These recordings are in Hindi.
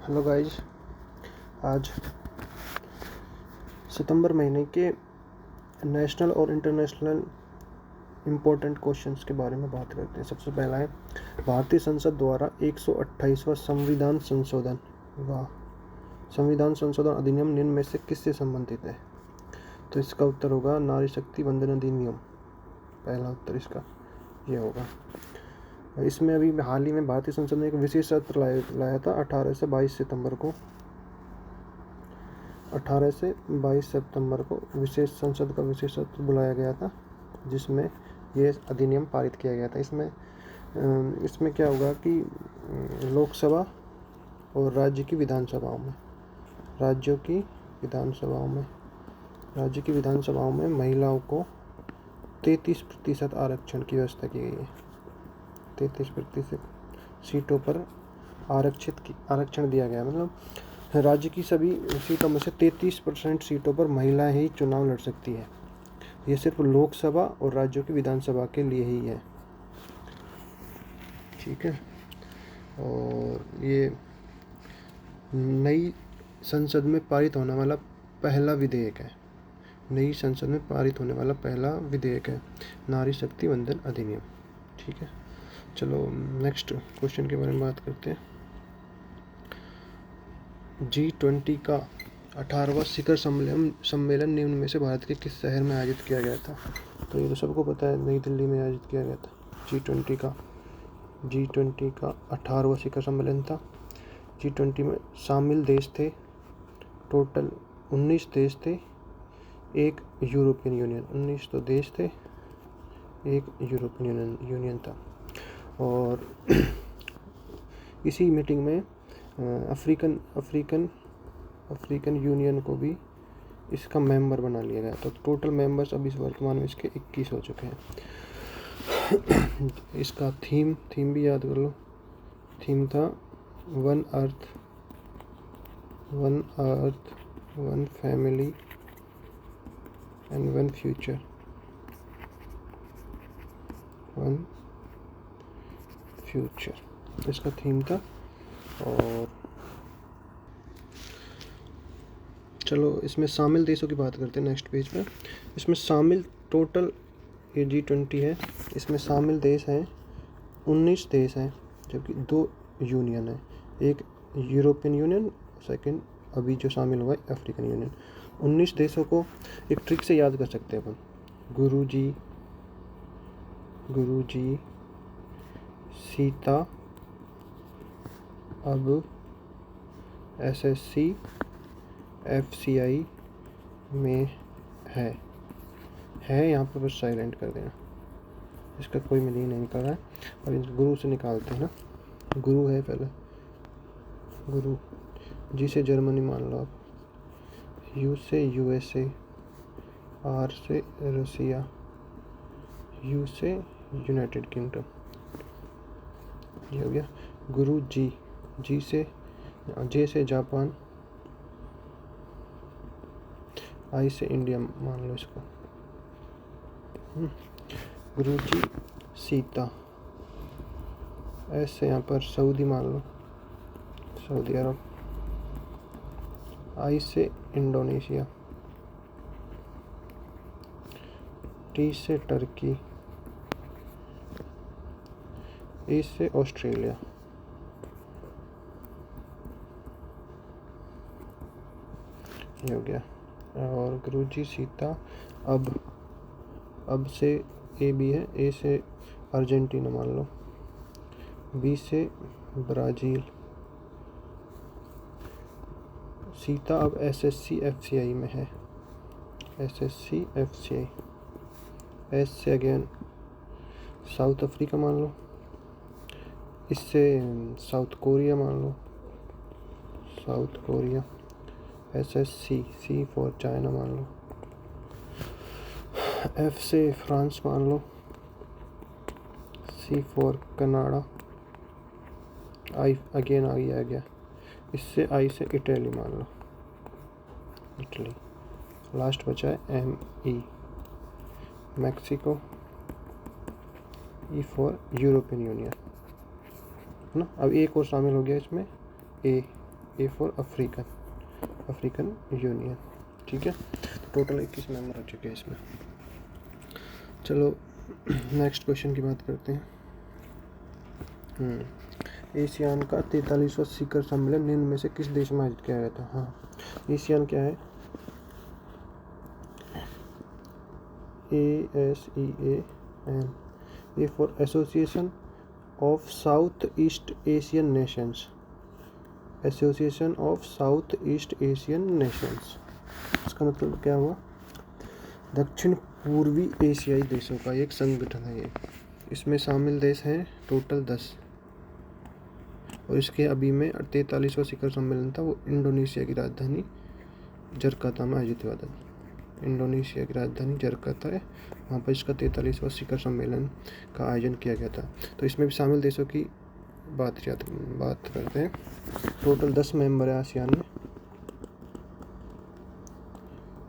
हेलो गाइज, आज सितंबर महीने के नेशनल और इंटरनेशनल इम्पोर्टेंट क्वेश्चंस के बारे में बात करते हैं। सबसे पहला है, भारतीय संसद द्वारा 128वां संविधान संशोधन अधिनियम निम्न में से किससे संबंधित है? तो इसका उत्तर होगा नारी शक्ति वंदन अधिनियम। पहला उत्तर इसका ये होगा। इसमें अभी हाल ही में भारतीय संसद ने एक विशेष सत्र लाया था 18 से 22 सितंबर को विशेष संसद का विशेष सत्र बुलाया गया था, जिसमें ये अधिनियम पारित किया गया था। इसमें क्या होगा कि लोकसभा और राज्य की विधानसभाओं में महिलाओं को 33% आरक्षण की व्यवस्था की गई है। 33% सीटों पर आरक्षण दिया गया। मतलब राज्य की सभी सीटों में से 33% सीटों पर महिलाएं ही चुनाव लड़ सकती है। ये सिर्फ लोकसभा और राज्यों की विधानसभा के लिए ही है, ठीक है। और ये नई संसद में पारित होने वाला पहला विधेयक है नारी शक्ति वंदन अधिनियम, ठीक है। चलो नेक्स्ट क्वेश्चन के बारे में बात करते हैं। G20 का 18वां शिखर सम्मेलन निम्न में से भारत के किस शहर में आयोजित किया गया था? तो ये तो सबको पता है, नई दिल्ली में आयोजित किया गया था। G20 का 18वां शिखर सम्मेलन था। G20 में शामिल देश थे, टोटल 19 देश थे, एक यूरोपियन यूनियन। 19 तो देश थे, एक यूरोपियन यूनियन था। और इसी मीटिंग में अफ्रीकन यूनियन को भी इसका मेंबर बना लिया गया। तो टोटल मेंबर्स अभी इस वर्तमान में इसके 21 हो चुके हैं। इसका थीम भी याद कर लो। थीम था one earth, one family and one future. इसका थीम था। और चलो इसमें शामिल देशों की बात करते हैं नेक्स्ट पेज पे। इसमें शामिल टोटल ये G20 है, इसमें शामिल देश हैं 19 देश हैं, जबकि 2 यूनियन है, एक यूरोपियन यूनियन, सेकंड अभी जो शामिल हुआ है अफ्रीकन यूनियन। 19 देशों को एक ट्रिक से याद कर सकते हैं अपन। गुरु जी सीता अब SSC FCI में है यहाँ पर बस साइलेंट कर देना, इसका कोई मीनिंग नहीं निकल रहा है। और इस गुरु से निकालते हैं ना। गुरु है पहले, गुरु जी से जर्मनी मान लो आप, U से USA, R से रसिया, U से यूनाइटेड किंगडम। ये हो गया गुरु जी। J से जापान, I से इंडिया मान लो इसको। गुरु जी सीता। S से यहाँ पर सऊदी मान लो, सऊदी अरब। I से इंडोनेशिया। T से टर्की। E से ऑस्ट्रेलिया। ये हो गया। और गुरु जी सीता अब से A भी है, A से अर्जेंटीना मान लो, B से ब्राज़ील। सीता अब SSC FCI में है, SSC FCI। S से अगेन साउथ अफ्रीका मान लो, इससे साउथ कोरिया मान लो, South Korea. SSC C for China मान लो। F से फ्रांस मान लो, C for Canada. I again आ गया। इससे I से इटली मान लो, इटली। लास्ट बचा है ME Mexico. E for European union, है ना। अब एक और शामिल हो गया इसमें, A A for African, African union. ठीक है, टोटल 21 मेंबर हो चुके हैं इसमें। चलो नेक्स्ट क्वेश्चन की बात करते हैं। एशियान का 43वां शिखर सम्मेलन निम्न में से किस देश में आयोजित किया गया था? हाँ, एशियान क्या है? ASEAN, A for association of south east Asian Nations, association of south east Asian Nations. इसका मतलब क्या हुआ? दक्षिण पूर्वी एशियाई देशों का एक संगठन है ये। इसमें शामिल देश हैं टोटल 10, और इसके अभी में 43वां शिखर सम्मेलन था, वो इंडोनेशिया की राजधानी जकार्ता में आयोजित हुआ था। इंडोनेशिया की राजधानी जकार्ता है, वहाँ पर इसका 43वां शिखर सम्मेलन का आयोजन किया गया था। तो इसमें भी शामिल देशों की बात करते हैं। टोटल 10 मेंबर है आसियान में,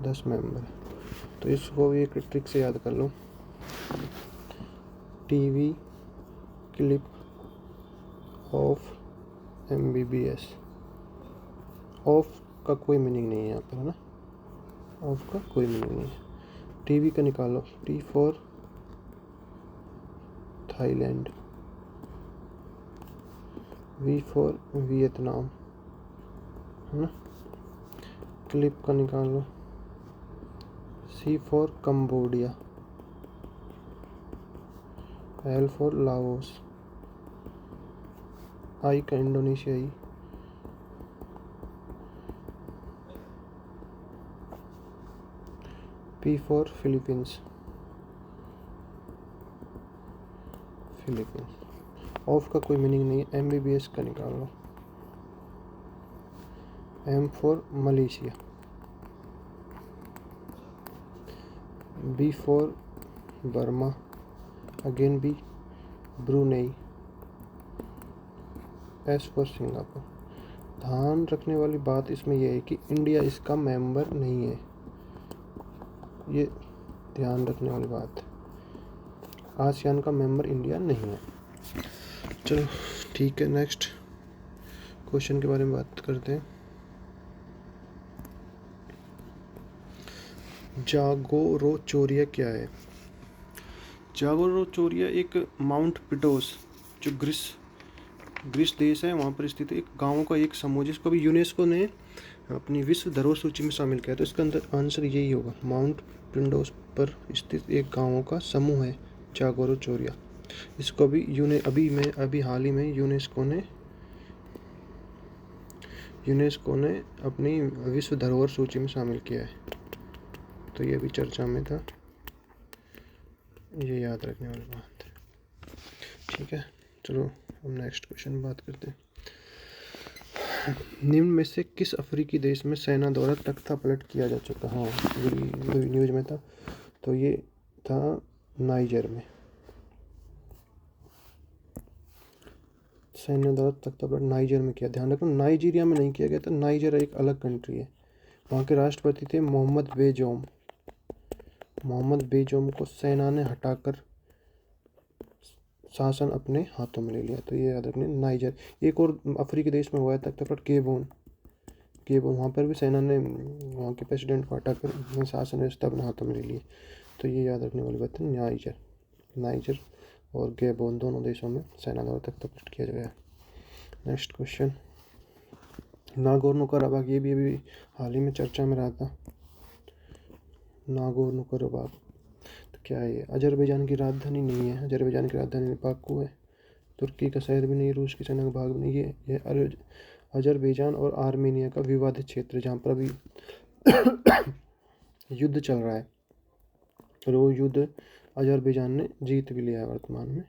10 मेंबर। तो इसको भी एक ट्रिक से याद कर लो, TV clip of MBBS। Of का कोई मीनिंग नहीं है यहाँ पर, है ना, ऑफ का कोई मीनिंग नहीं है। टीवी का निकालो, T for Thailand, V for Vietnam, है ना। क्लिप का निकालो, C for Cambodia, L for Laos, I का इंडोनेशियाई, पी फॉर फिलीपींस, ऑफ का कोई मीनिंग नहीं है। MBBS का निकाल लो, M for Malaysia, B for Burma, again B, Brunei, S for Singapore. ध्यान रखने वाली बात इसमें यह है कि इंडिया इसका मेंबर नहीं है, ये ध्यान रखने वाली बात है। आसियान का मेंबर इंडिया नहीं है। चलो ठीक है, नेक्स्ट क्वेश्चन के बारे में बात करते हैं। जागोरोचोरिया क्या है? जागोरोचोरिया एक माउंट पिटोस, जो ग्रीस देश है, वहाँ पर स्थित एक गाँव का एक समूह, जिसको भी यूनेस्को ने अपनी विश्व धरोहर सूची में शामिल किया। तो इसका आंसर यही होगा, माउंट पिंडोस पर स्थित एक गाँवों का समूह है जागोरोचोरिया। इसको भी अभी हाल ही में यूनेस्को ने अपनी विश्व धरोहर सूची में शामिल किया है। तो ये भी चर्चा में था, ये याद रखने वाली बात है। ठीक है, चलो हम नेक्स्ट क्वेश्चन बात करते हैं। निम्न में से किस अफ्रीकी देश में सेना द्वारा तख्ता पलट किया जा चुका? हाँ, न्यूज में था, तो ये था नाइजर में। सैन्य द्वारा तख्ता पलट नाइजर में किया। ध्यान रखना, नाइजीरिया में नहीं किया गया था, नाइजर एक अलग कंट्री है। वहाँ के राष्ट्रपति थे मोहम्मद बेजोम को सेना ने हटाकर शासन अपने हाथों में ले लिया। तो ये याद रखने, नाइजर। एक और अफ्रीकी देश में हुआ है तख्ता पलट, गेबोन। वहाँ पर भी सेना ने वहाँ के प्रेसिडेंट को हटाकर शासन व्यवस्था अपने हाथों में ले ली। तो ये याद रखने वाली बात है, नाइजर और गेबोन दोनों देशों में सेना द्वारा तख्ता पलट किया गया। नेक्स्ट क्वेश्चन, नागोर्नो कराबाख, ये भी अभी हाल ही में चर्चा में रहा था। नागोर्नो कराबाख तो क्या है? ये अजरबैजान की राजधानी नहीं है, अजरबैजान की राजधानी बाकू है। तुर्की का शहर भी नहीं, रूस की सेना का भाग भी नहीं। ये अजरबैजान और आर्मेनिया का विवादित क्षेत्र है, जहाँ पर अभी युद्ध चल रहा है, और वो युद्ध अजरबैजान ने जीत भी लिया है वर्तमान में।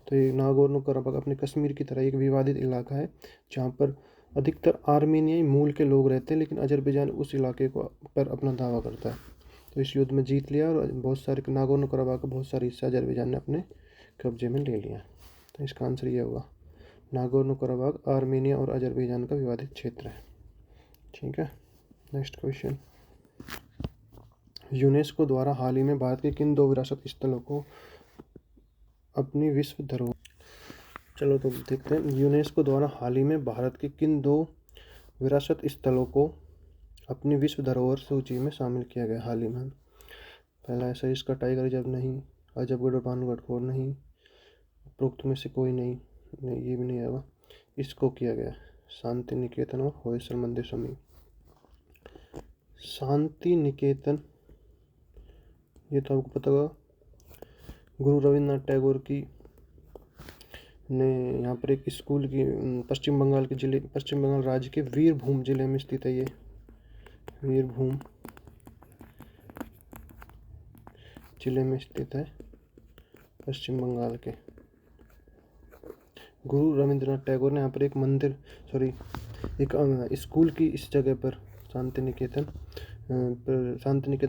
तो ये नागोर्नो कराबाख अपने कश्मीर की तरह एक विवादित इलाका है, जहाँ पर अधिकतर आर्मेनियाई मूल के लोग रहते हैं, लेकिन अजरबैजान उस इलाके को पर अपना दावा करता है। तो इस युद्ध में जीत लिया, और बहुत सारे नागोर्नो कराबाख का बहुत सारे हिस्सा अजरबैजान ने अपने कब्जे में ले लिया। तो इसका आंसर ये होगा, नागोर्नो कराबाख आर्मेनिया और अजरबैजान का विवादित क्षेत्र है। ठीक है, नेक्स्ट क्वेश्चन, यूनेस्को द्वारा हाल ही में भारत के किन 2 विरासत स्थलों को अपनी विश्व धरोहर, चलो तो देखते हैं, यूनेस्को द्वारा हाल ही में भारत के किन 2 विरासत स्थलों को अपनी विश्व धरोहर सूची में शामिल किया गया हाल ही में? पहला है सरिस्का का टाइगर रिजर्व नहीं, अजबगढ़ और भानुगढ़ खोर नहीं, उपरोक्त में से कोई नहीं, नहीं ये भी नहीं आएगा। इसको किया गया शांति निकेतन और होयसल मंदिर समिति। शांति निकेतन ये तो आपको पता होगा, गुरु रविन्द्रनाथ टैगोर की ने यहाँ पर एक स्कूल की पश्चिम बंगाल राज्य के वीरभूम जिले में स्थित है। ये वीरभूम जिले में स्थित है, पश्चिम बंगाल के। गुरु रविन्द्रनाथ टैगोर ने यहाँ पर एक स्कूल की इस जगह पर शांति निकेतन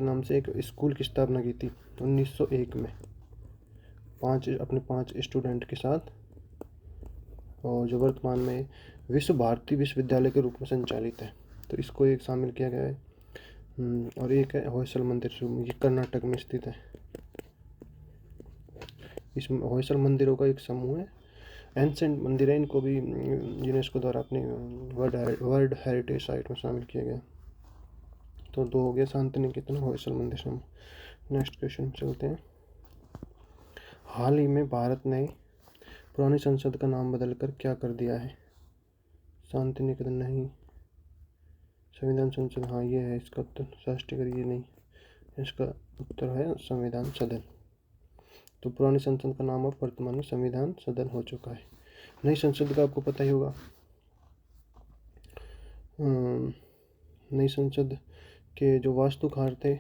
नाम से एक स्कूल की स्थापना की थी 1901 में, अपने 5 स्टूडेंट के साथ, और जो वर्तमान में विश्व भारती विश्वविद्यालय के रूप में संचालित है। तो इसको एक शामिल किया गया है। और एक है होयसल मंदिर, ये कर्नाटक में स्थित है। इस होयसल मंदिरों का एक समूह है, एंसेंट मंदिर है, इनको भी यूनेस्को द्वारा अपने वर्ल्ड हेरिटेज साइट में शामिल किया गया। तो 2 हो गया, शांति निकेतन होयसल मंदिर समूह। नेक्स्ट क्वेश्चन चलते हैं। हाल ही में भारत ने पुरानी संसद का नाम बदलकर क्या कर दिया है? शांति निकेतन नहीं, संविधान संसद हाँ ये है इसका उत्तर, राष्ट्रीय ये नहीं, इसका उत्तर है संविधान सदन। तो पुरानी संसद का नाम अब वर्तमान में संविधान सदन हो चुका है। नई संसद का आपको पता ही होगा, नई संसद के जो वास्तुकार थे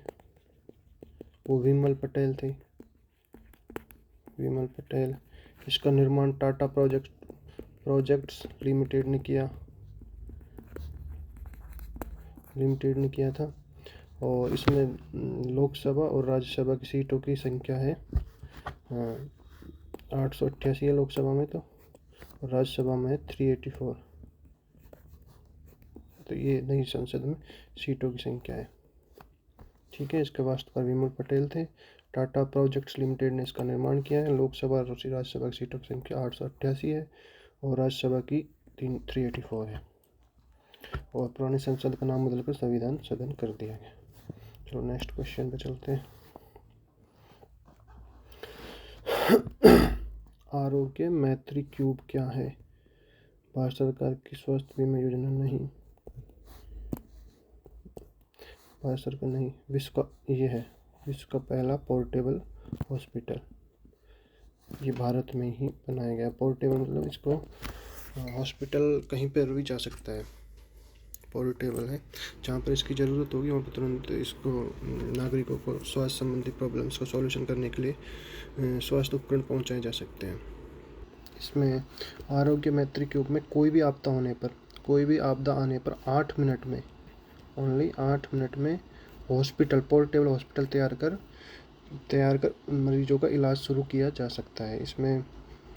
वो विमल पटेल थे, विमल पटेल। इसका निर्माण टाटा प्रोजेक्ट्स लिमिटेड ने किया था। और इसमें लोकसभा और राज्यसभा की सीटों की संख्या है 888 है लोकसभा में, तो और राज्यसभा में है 384। तो ये नई संसद में सीटों की संख्या है। ठीक है, इसके वास्तुकार विमल पटेल थे। टाटा प्रोजेक्ट्स लिमिटेड ने इसका निर्माण किया है। लोकसभा और राज्यसभा की सीटों की संख्या 888 है और राज्यसभा की 384 है। और पुरानी संसद का नाम बदलकर संविधान सदन कर दिया गया। चलो नेक्स्ट क्वेश्चन पे चलते हैं। आरोग्य मैत्री क्यूब क्या है? भारत सरकार की स्वास्थ्य बीमा योजना नहीं, भारत सरकार नहीं, विश्व का पहला पोर्टेबल हॉस्पिटल, ये भारत में ही बनाया गया। पोर्टेबल मतलब इसको हॉस्पिटल कहीं पर भी जा सकता है, पोर्टेबल है, जहाँ पर इसकी ज़रूरत होगी वहाँ पर तुरंत इसको नागरिकों को स्वास्थ्य संबंधी प्रॉब्लम्स को सॉल्यूशन करने के लिए स्वास्थ्य उपकरण पहुँचाए जा सकते हैं। इसमें आरोग्य मैत्री क्यूब में कोई भी आपदा आने पर 8 मिनट में, ओनली 8 मिनट में पोर्टेबल हॉस्पिटल तैयार कर मरीजों का इलाज शुरू किया जा सकता है। इसमें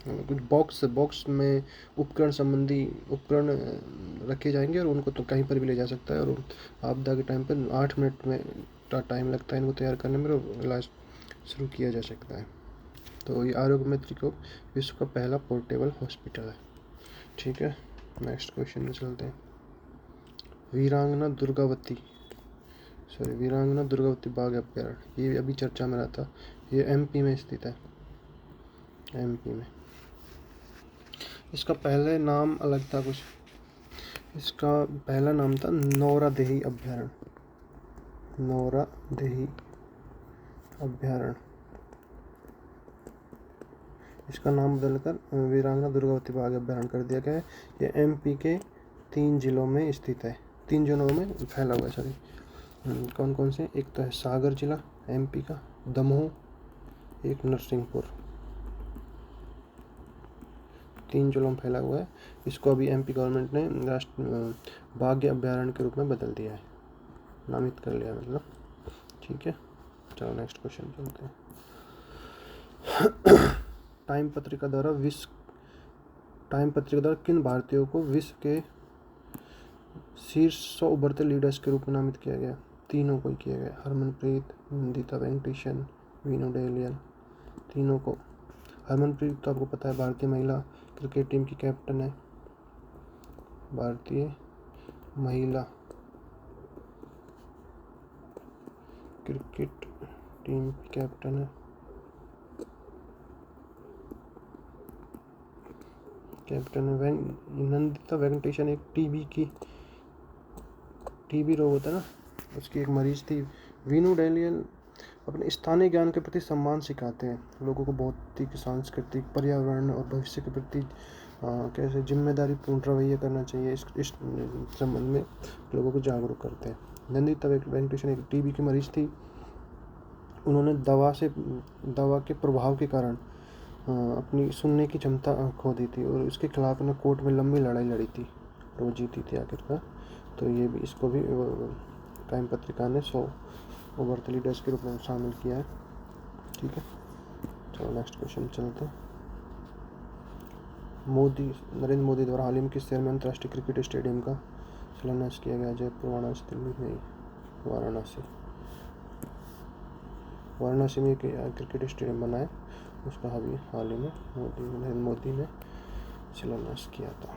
कुछ बॉक्स में संबंधी उपकरण रखे जाएंगे और उनको तो कहीं पर भी ले जा सकता है। और आपदा के टाइम पर 8 मिनट में टाइम लगता है इनको तैयार करने में, और इलाज शुरू किया जा सकता है। तो ये आरोग्य मैत्री क्यूब विश्व का पहला पोर्टेबल हॉस्पिटल है। ठीक है, नेक्स्ट क्वेश्चन में चलते हैं। वीरांगना दुर्गावती बाघ अभ्यारण्य, ये अभी चर्चा में रहा था, ये एमपी में स्थित है, एमपी में। इसका पहले नाम अलग था कुछ, इसका पहला नाम था नौरादेही अभ्यारण्य। इसका नाम बदलकर वीरांगना दुर्गावती बाघ अभ्यारण्य कर दिया गया है। ये एमपी के 3 जिलों में स्थित है, 3 जिलों में फैला हुआ है। सॉरी, कौन कौन से? एक तो है सागर जिला एमपी का, दमोह, एक नरसिंहपुर, 3 जिलों में फैला हुआ है। इसको अभी एमपी गवर्नमेंट ने राष्ट्रीय बाघ अभ्यारण्य के रूप में बदल दिया है, नामित कर लिया मतलब। ठीक है, चलो नेक्स्ट क्वेश्चन चलते हैं। टाइम पत्रिका द्वारा किन भारतीयों को विश्व के शीर्ष 100 उभरते लीडर्स के रूप में नामित किया गया? तीनों को किया गया, हरमनप्रीत, नंदिता वेंकटेशन, वीनू डेलियल, तीनों को। हरमनप्रीत तो आपको पता है भारतीय महिला क्रिकेट टीम की कैप्टन है, भारतीय महिला क्रिकेट टीम कैप्टन है, नंदिता वेंकटेशन एक टीबी रोग होता है ना, उसकी एक मरीज थी। वीनू डेनियल अपने स्थानीय ज्ञान के प्रति सम्मान सिखाते हैं, लोगों को भौतिक, सांस्कृतिक, पर्यावरण और भविष्य के प्रति कैसे जिम्मेदारी पूर्ण रवैया करना चाहिए, इस संबंध में लोगों को जागरूक करते हैं। नंदिता वेंकटेशन एक टीबी की मरीज थी। उन्होंने दवा के प्रभाव के कारण अपनी सुनने की क्षमता खो दी थी और इसके खिलाफ उन्हें कोर्ट में लंबी लड़ाई लड़ी थी, वो जीती थी आखिरकार। तो ये भी, इसको भी टाइम पत्रिका ने 100 उभरते लीडर्स के रूप में शामिल किया है। ठीक है, चलो नेक्स्ट क्वेश्चन चलते हैं। नरेंद्र मोदी द्वारा हाल ही में किस शहर में अंतर्राष्ट्रीय क्रिकेट स्टेडियम का शिलान्यास किया गया? जयपुर, वाराणसी, दिल्ली? नहीं, वाराणसी में क्रिकेट स्टेडियम बना है, उसका हाल ही में नरेंद्र मोदी ने शिलान्यास किया था।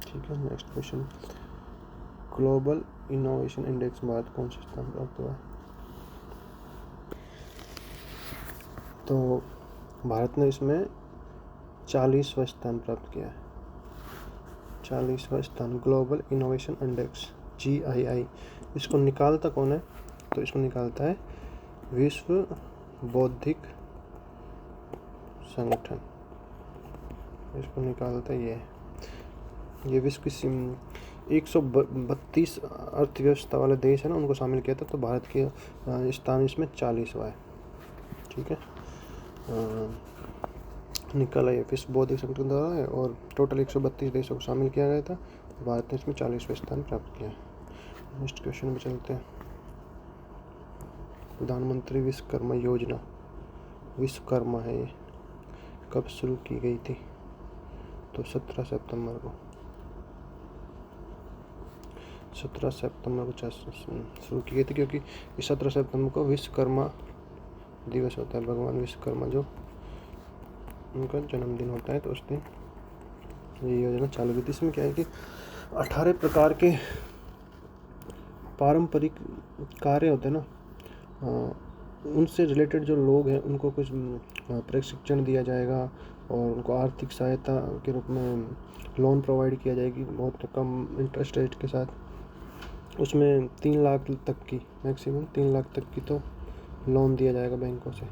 ठीक है, next question. Global innovation index Bharat कौन से स्थान प्राप्त हुआ? तो भारत ने इसमें 40वां स्थान प्राप्त किया है, 40वां स्थान ग्लोबल इनोवेशन इंडेक्स GII। इसको निकालता कौन है? तो इसको निकालता है विश्व बौद्धिक संगठन, इसको निकालता है ये विश्व की 132 अर्थव्यवस्था वाले देश है ना, उनको शामिल किया था। तो भारत के स्थान इसमें 40वां है। ठीक है, निकाला ये विश्व बौद्धिक संगठन द्वारा है और टोटल 132 देशों को शामिल किया गया था। भारत ने इसमें 40वां स्थान प्राप्त किया है। नेक्स्ट क्वेश्चन पे चलते हैं। प्रधानमंत्री विश्वकर्मा योजना, विश्वकर्मा है ये, कब शुरू की गई थी? तो 17 सितंबर को शुरू की गई थी, क्योंकि 17 सितंबर को विश्वकर्मा दिवस होता है। भगवान विश्वकर्मा जो उनका जन्मदिन होता है, तो उस दिन ये योजना चालू की थी। इसमें क्या है कि 18 प्रकार के पारंपरिक कार्य होते हैं ना, उनसे रिलेटेड जो लोग हैं उनको कुछ प्रशिक्षण दिया जाएगा और उनको आर्थिक सहायता के रूप में लोन प्रोवाइड किया जाएगी बहुत कम इंटरेस्ट रेट के साथ। उसमें 3 लाख तक की, मैक्सिमम 3 लाख तक की तो लोन दिया जाएगा बैंकों से।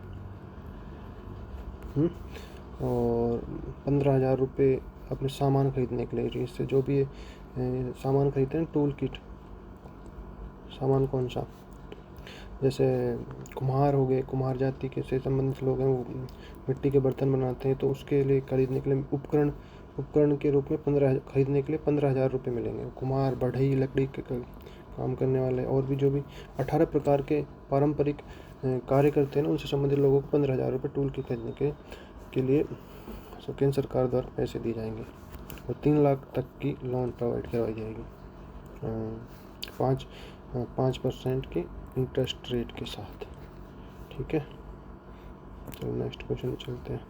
और 15,000 रुपये अपने सामान खरीदने के लिए, इससे जो भी सामान खरीदते हैं, टूल किट, सामान कौन सा, जैसे कुम्हार हो गए, कुम्हार जाति के से संबंधित लोग हैं, वो मिट्टी के बर्तन बनाते हैं, तो उसके लिए खरीदने के लिए उपकरण के रूप में खरीदने के लिए 15,000 रुपये मिलेंगे। कुम्हार, बढ़ई, लकड़ी के काम करने वाले और भी जो भी 18 प्रकार के पारंपरिक कार्य करते हैं ना, उनसे संबंधित लोगों को 15,000 रुपये टूल किट खरीदने के लिए केंद्र सरकार द्वारा पैसे दिए जाएंगे और 3 लाख तक की लोन प्रोवाइड करवाई जाएगी 5% के इंटरेस्ट रेट के साथ। ठीक है, तो नेक्स्ट क्वेश्चन चलते हैं।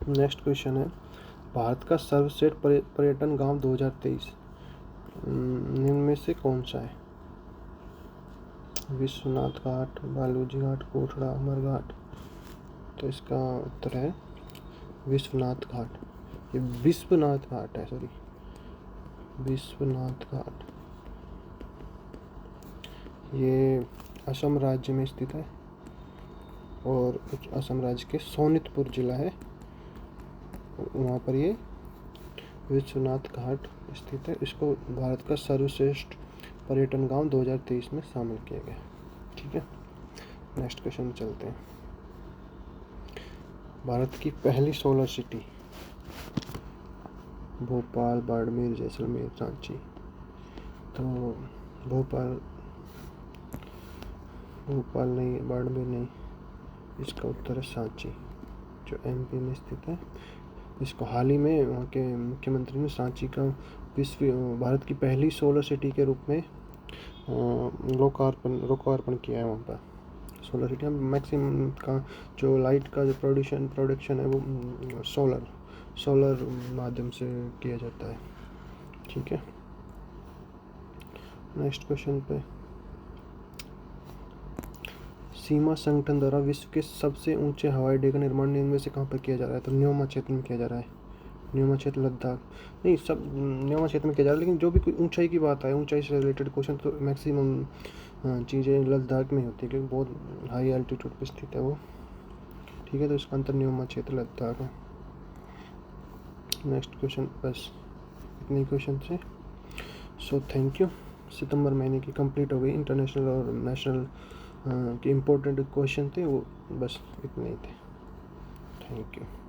नेक्स्ट क्वेश्चन है, भारत का सर्वश्रेष्ठ पर्यटन गांव 2023 निम्न में से कौन सा है? विश्वनाथ घाट, बालूजी घाट, कोठड़ा, अमरघाट? तो इसका उत्तर है विश्वनाथ घाट। ये विश्वनाथ घाट है, सॉरी, विश्वनाथ घाट। ये असम राज्य में स्थित है और असम राज्य के सोनितपुर जिला है, वहाँ पर ये विश्वनाथ घाट स्थित है। इसको भारत का सर्वश्रेष्ठ पर्यटन गांव 2023 में शामिल किया गया। ठीक है, नेक्स्ट क्वेश्चन में चलते हैं। भारत की पहली सोलर सिटी, भोपाल, बाड़मेर, जैसलमेर, रांची? तो भोपाल नहीं, बाड़मेर नहीं, इसका उत्तर है सांची, जो MP में स्थित है। इसको हाल ही में वहाँ के मुख्यमंत्री ने सांची का भारत की पहली सोलर सिटी के रूप में लोकार्पण किया है। वहाँ पर सोलर सिटी में मैक्सिमम का जो लाइट का जो प्रोडक्शन है वो सोलर माध्यम से किया जाता है। ठीक है, नेक्स्ट क्वेश्चन पे, सीमा संगठन द्वारा विश्व के सबसे ऊंचे हवाई अड्डे का निर्माण इनमें से कहाँ पर किया जा रहा है? तो न्योमा क्षेत्र में किया जा रहा है। न्योमा क्षेत्र लद्दाख नहीं, सब न्योमा क्षेत्र में किया जा रहा है, लेकिन जो भी कोई ऊंचाई की बात है, ऊंचाई से रिलेटेड क्वेश्चन तो मैक्सिमम चीज़ें लद्दाख में होती है, क्योंकि बहुत हाई एल्टीट्यूड पर स्थित है वो। ठीक है, तो इसका अंतर न्योमा क्षेत्र लद्दाख है। नेक्स्ट क्वेश्चन, बस इतने क्वेश्चन थे। So thank you. सितंबर महीने की कंप्लीट हो गई इंटरनेशनल और नेशनल के इम्पोर्टेंट क्वेश्चन थे वो, बस इतने ही थे। Thank you.